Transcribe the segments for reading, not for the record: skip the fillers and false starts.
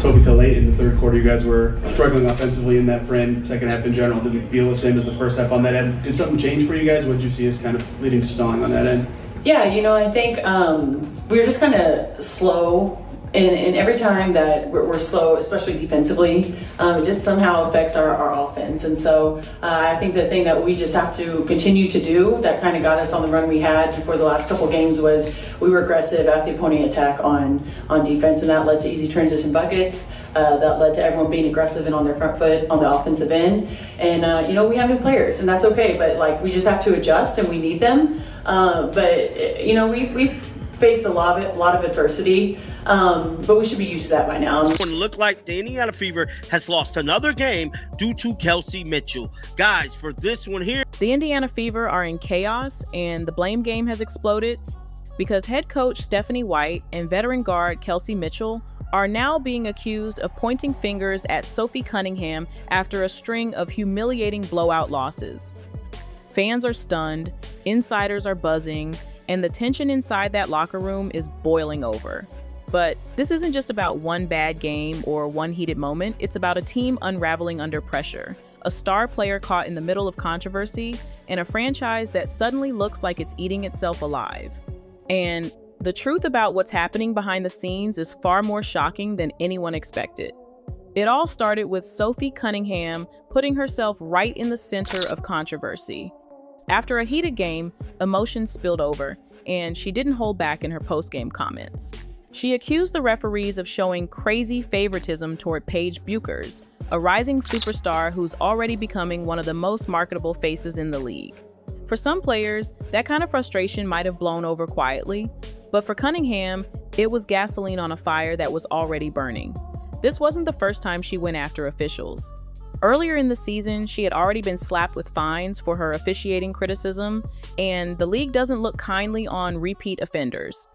Sophie, till late in the third quarter, you guys were struggling offensively in that frame. Second half in general didn't feel the same as the first half on that end. Did something change for you guys? What did you see as kind of leading to stalling on that end? Yeah, I think we were just kind of slow. And every time that we're slow, especially defensively, it just somehow affects our offense. And so I think the thing that we just have to continue to do that kind of got us on the run we had before the last couple games was we were aggressive at the opponent attack on defense, and that led to easy transition buckets. That led to everyone being aggressive and on their front foot on the offensive end. And we have new players, and that's okay. But we just have to adjust, and we need them. We've faced a lot of adversity. But we should be used to that by now. It looked like the Indiana Fever has lost another game due to Kelsey Mitchell. Guys, for this one here, the Indiana Fever are in chaos, and the blame game has exploded because head coach Stephanie White and veteran guard Kelsey Mitchell are now being accused of pointing fingers at Sophie Cunningham after a string of humiliating blowout losses. Fans are stunned, insiders are buzzing, and the tension inside that locker room is boiling over. But this isn't just about one bad game or one heated moment. It's about a team unraveling under pressure, a star player caught in the middle of controversy, and a franchise that suddenly looks like it's eating itself alive. And the truth about what's happening behind the scenes is far more shocking than anyone expected. It all started with Sophie Cunningham putting herself right in the center of controversy. After a heated game, emotions spilled over, and she didn't hold back in her post-game comments. She accused the referees of showing crazy favoritism toward Paige Buchers, a rising superstar who's already becoming one of the most marketable faces in the league. For some players, that kind of frustration might have blown over quietly, but for Cunningham, it was gasoline on a fire that was already burning. This wasn't the first time she went after officials. Earlier in the season, she had already been slapped with fines for her officiating criticism, and the league doesn't look kindly on repeat offenders.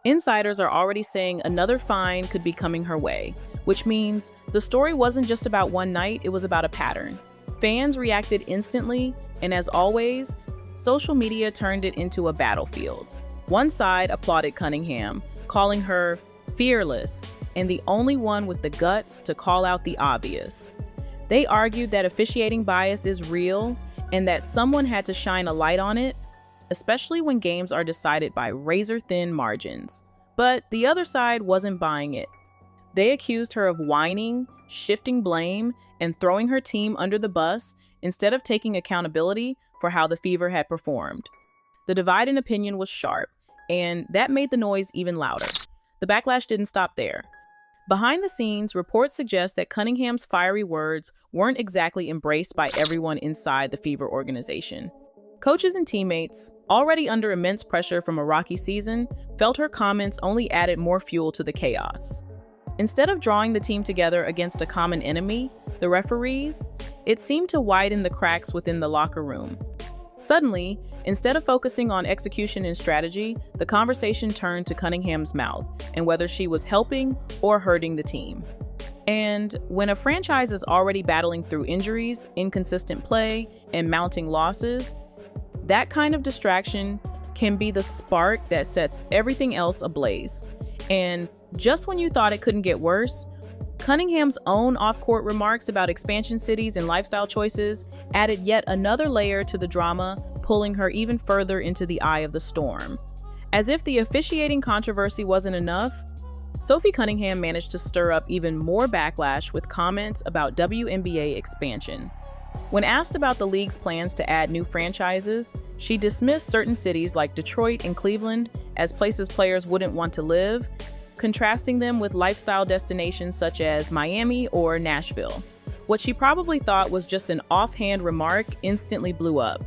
Insiders are already saying another fine could be coming her way, which means the story wasn't just about one night, it was about a pattern. Fans reacted instantly, and as always, social media turned it into a battlefield. One side applauded Cunningham, calling her fearless and the only one with the guts to call out the obvious. They argued that officiating bias is real and that someone had to shine a light on it, especially when games are decided by razor-thin margins. But the other side wasn't buying it. They accused her of whining, shifting blame, and throwing her team under the bus instead of taking accountability for how the Fever had performed. The divide in opinion was sharp, and that made the noise even louder. The backlash didn't stop there. Behind the scenes, reports suggest that Cunningham's fiery words weren't exactly embraced by everyone inside the Fever organization. Coaches and teammates, already under immense pressure from a rocky season, felt her comments only added more fuel to the chaos. Instead of drawing the team together against a common enemy, the referees, it seemed to widen the cracks within the locker room. Suddenly, instead of focusing on execution and strategy, the conversation turned to Cunningham's mouth and whether she was helping or hurting the team. And when a franchise is already battling through injuries, inconsistent play, and mounting losses, that kind of distraction can be the spark that sets everything else ablaze. And just when you thought it couldn't get worse, Cunningham's own off-court remarks about expansion cities and lifestyle choices added yet another layer to the drama, pulling her even further into the eye of the storm. As if the officiating controversy wasn't enough, Sophie Cunningham managed to stir up even more backlash with comments about WNBA expansion. When asked about the league's plans to add new franchises, she dismissed certain cities like Detroit and Cleveland as places players wouldn't want to live, contrasting them with lifestyle destinations such as Miami or Nashville. What she probably thought was just an offhand remark instantly blew up.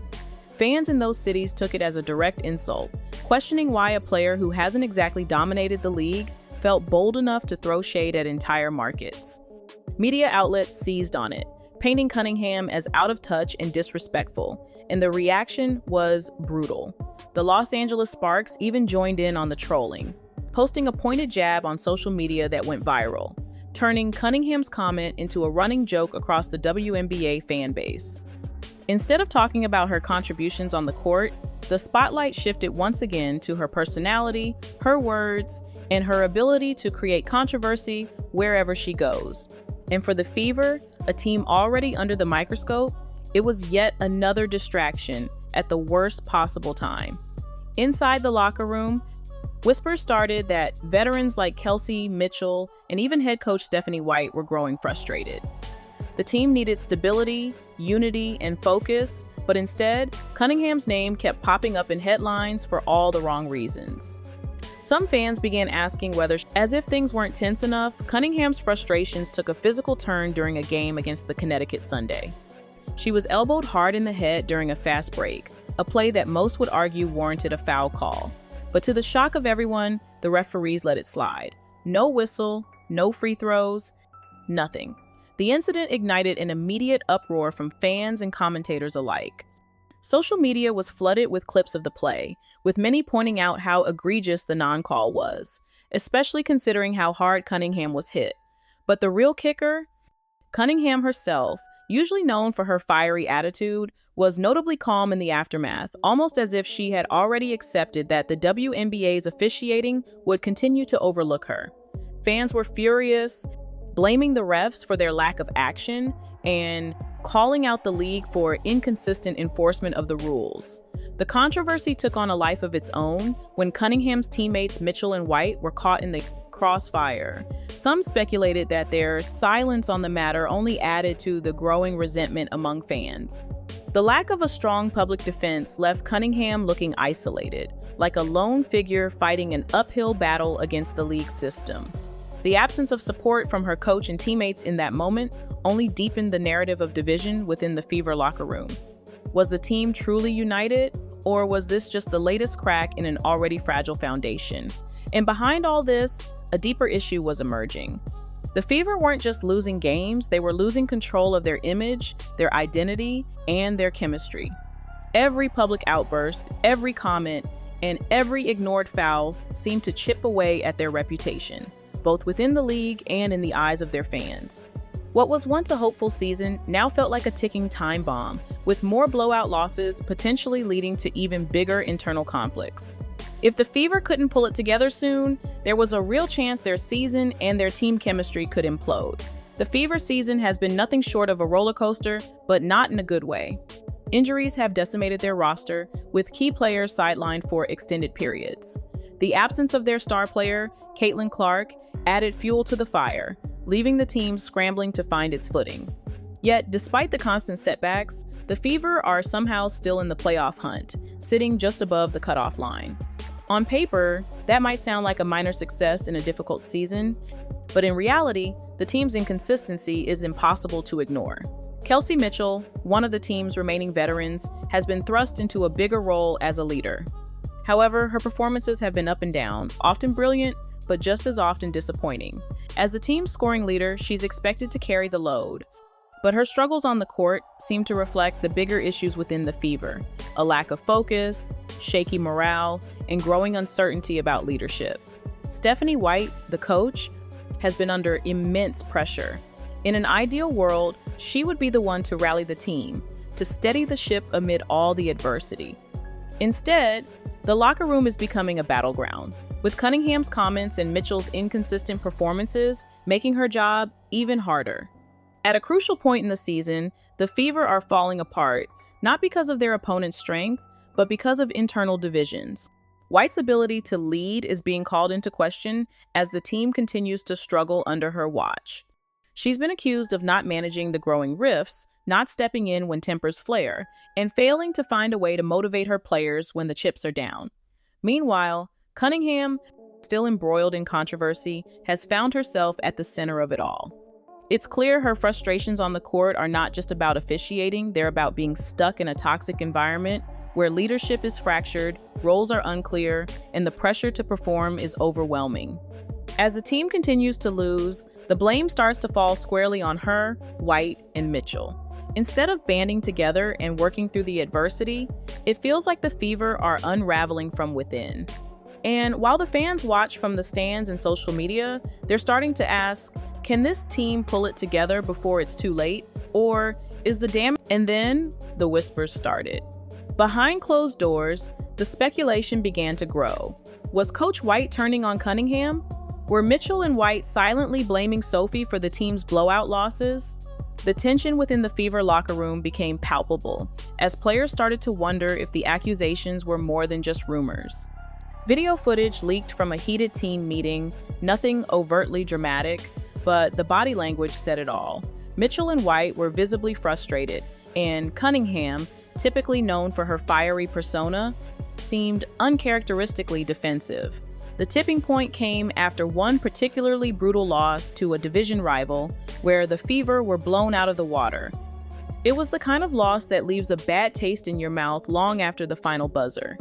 Fans in those cities took it as a direct insult, questioning why a player who hasn't exactly dominated the league felt bold enough to throw shade at entire markets. Media outlets seized on it, painting Cunningham as out of touch and disrespectful, and the reaction was brutal. The Los Angeles Sparks even joined in on the trolling, posting a pointed jab on social media that went viral, turning Cunningham's comment into a running joke across the WNBA fan base. Instead of talking about her contributions on the court, the spotlight shifted once again to her personality, her words, and her ability to create controversy wherever she goes. And for the Fever, a team already under the microscope, it was yet another distraction at the worst possible time. Inside the locker room, whispers started that veterans like Kelsey Mitchell and even head coach Stephanie White were growing frustrated. The team needed stability, unity, and focus, but instead, Cunningham's name kept popping up in headlines for all the wrong reasons. Some fans began asking whether, as if things weren't tense enough, Cunningham's frustrations took a physical turn during a game against the Connecticut Sunday. She was elbowed hard in the head during a fast break, a play that most would argue warranted a foul call. But to the shock of everyone, the referees let it slide. No whistle, no free throws, nothing. The incident ignited an immediate uproar from fans and commentators alike. Social media was flooded with clips of the play, with many pointing out how egregious the non-call was, especially considering how hard Cunningham was hit. But the real kicker? Cunningham herself, usually known for her fiery attitude, was notably calm in the aftermath, almost as if she had already accepted that the WNBA's officiating would continue to overlook her. Fans were furious, blaming the refs for their lack of action and calling out the league for inconsistent enforcement of the rules. The controversy took on a life of its own when Cunningham's teammates Mitchell and White were caught in the crossfire. Some speculated that their silence on the matter only added to the growing resentment among fans. The lack of a strong public defense left Cunningham looking isolated, like a lone figure fighting an uphill battle against the league system. The absence of support from her coach and teammates in that moment only deepened the narrative of division within the Fever locker room. Was the team truly united, or was this just the latest crack in an already fragile foundation? And behind all this, a deeper issue was emerging. The Fever weren't just losing games, they were losing control of their image, their identity, and their chemistry. Every public outburst, every comment, and every ignored foul seemed to chip away at their reputation, both within the league and in the eyes of their fans. What was once a hopeful season now felt like a ticking time bomb, with more blowout losses potentially leading to even bigger internal conflicts. If the Fever couldn't pull it together soon, there was a real chance their season and their team chemistry could implode. The Fever season has been nothing short of a roller coaster, but not in a good way. Injuries have decimated their roster, with key players sidelined for extended periods. The absence of their star player, Caitlin Clark, added fuel to the fire, leaving the team scrambling to find its footing. Yet, despite the constant setbacks, the Fever are somehow still in the playoff hunt, sitting just above the cutoff line. On paper, that might sound like a minor success in a difficult season, but in reality, the team's inconsistency is impossible to ignore. Kelsey Mitchell, one of the team's remaining veterans, has been thrust into a bigger role as a leader. However, her performances have been up and down, often brilliant, but just as often disappointing. As the team's scoring leader, she's expected to carry the load. But her struggles on the court seem to reflect the bigger issues within the Fever: a lack of focus, shaky morale, and growing uncertainty about leadership. Stephanie White, the coach, has been under immense pressure. In an ideal world, she would be the one to rally the team, to steady the ship amid all the adversity. Instead, the locker room is becoming a battleground, with Cunningham's comments and Mitchell's inconsistent performances making her job even harder. At a crucial point in the season, the Fever are falling apart, not because of their opponent's strength, but because of internal divisions. White's ability to lead is being called into question as the team continues to struggle under her watch. She's been accused of not managing the growing rifts, not stepping in when tempers flare, and failing to find a way to motivate her players when the chips are down. Meanwhile, Cunningham, still embroiled in controversy, has found herself at the center of it all. It's clear her frustrations on the court are not just about officiating, they're about being stuck in a toxic environment where leadership is fractured, roles are unclear, and the pressure to perform is overwhelming. As the team continues to lose, the blame starts to fall squarely on her, White, and Mitchell. Instead of banding together and working through the adversity, it feels like the Fever are unraveling from within. And while the fans watch from the stands and social media, they're starting to ask, can this team pull it together before it's too late? Or is the damage? And then the whispers started. Behind closed doors, the speculation began to grow. Was Coach White turning on Cunningham? Were Mitchell and White silently blaming Sophie for the team's blowout losses? The tension within the Fever locker room became palpable as players started to wonder if the accusations were more than just rumors. Video footage leaked from a heated team meeting, nothing overtly dramatic, but the body language said it all. Mitchell and White were visibly frustrated, and Cunningham, typically known for her fiery persona, seemed uncharacteristically defensive. The tipping point came after one particularly brutal loss to a division rival, where the Fever were blown out of the water. It was the kind of loss that leaves a bad taste in your mouth long after the final buzzer.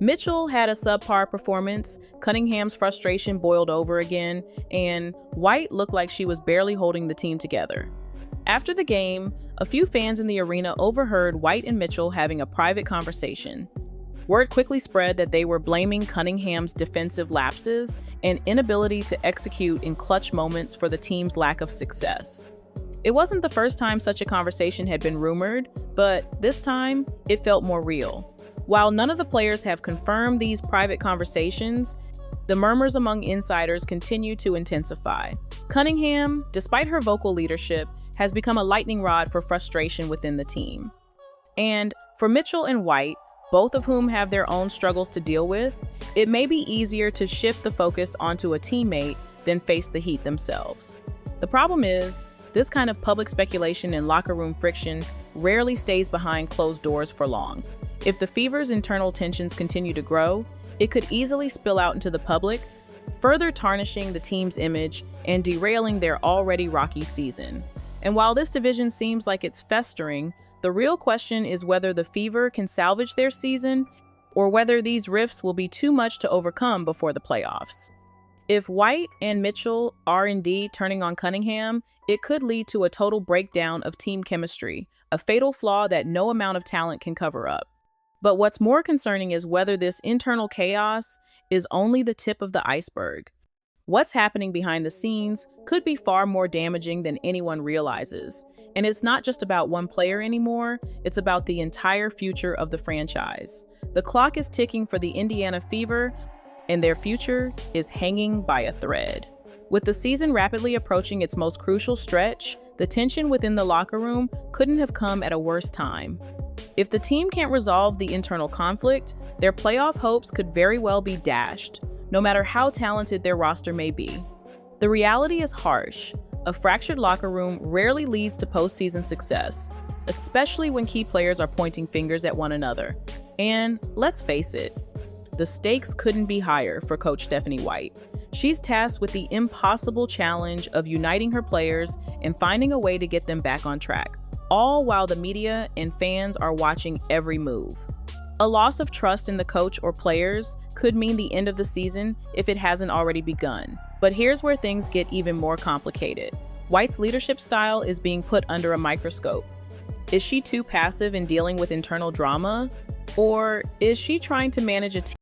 Mitchell had a subpar performance, Cunningham's frustration boiled over again, and White looked like she was barely holding the team together. After the game, a few fans in the arena overheard White and Mitchell having a private conversation. Word quickly spread that they were blaming Cunningham's defensive lapses and inability to execute in clutch moments for the team's lack of success. It wasn't the first time such a conversation had been rumored, but this time it felt more real. While none of the players have confirmed these private conversations, the murmurs among insiders continue to intensify. Cunningham, despite her vocal leadership, has become a lightning rod for frustration within the team. And for Mitchell and White, both of whom have their own struggles to deal with, it may be easier to shift the focus onto a teammate than face the heat themselves. The problem is, this kind of public speculation and locker room friction rarely stays behind closed doors for long. If the Fever's internal tensions continue to grow, it could easily spill out into the public, further tarnishing the team's image and derailing their already rocky season. And while this division seems like it's festering, the real question is whether the Fever can salvage their season or whether these rifts will be too much to overcome before the playoffs. If White and Mitchell are indeed turning on Cunningham, it could lead to a total breakdown of team chemistry, a fatal flaw that no amount of talent can cover up. But what's more concerning is whether this internal chaos is only the tip of the iceberg. What's happening behind the scenes could be far more damaging than anyone realizes. And it's not just about one player anymore, it's about the entire future of the franchise. The clock is ticking for the Indiana Fever, and their future is hanging by a thread. With the season rapidly approaching its most crucial stretch, the tension within the locker room couldn't have come at a worse time. If the team can't resolve the internal conflict, their playoff hopes could very well be dashed, no matter how talented their roster may be. The reality is harsh. A fractured locker room rarely leads to postseason success, especially when key players are pointing fingers at one another. And let's face it, the stakes couldn't be higher for Coach Stephanie White. She's tasked with the impossible challenge of uniting her players and finding a way to get them back on track, all while the media and fans are watching every move. A loss of trust in the coach or players could mean the end of the season if it hasn't already begun. But here's where things get even more complicated. White's leadership style is being put under a microscope. Is she too passive in dealing with internal drama? Or is she trying to manage a team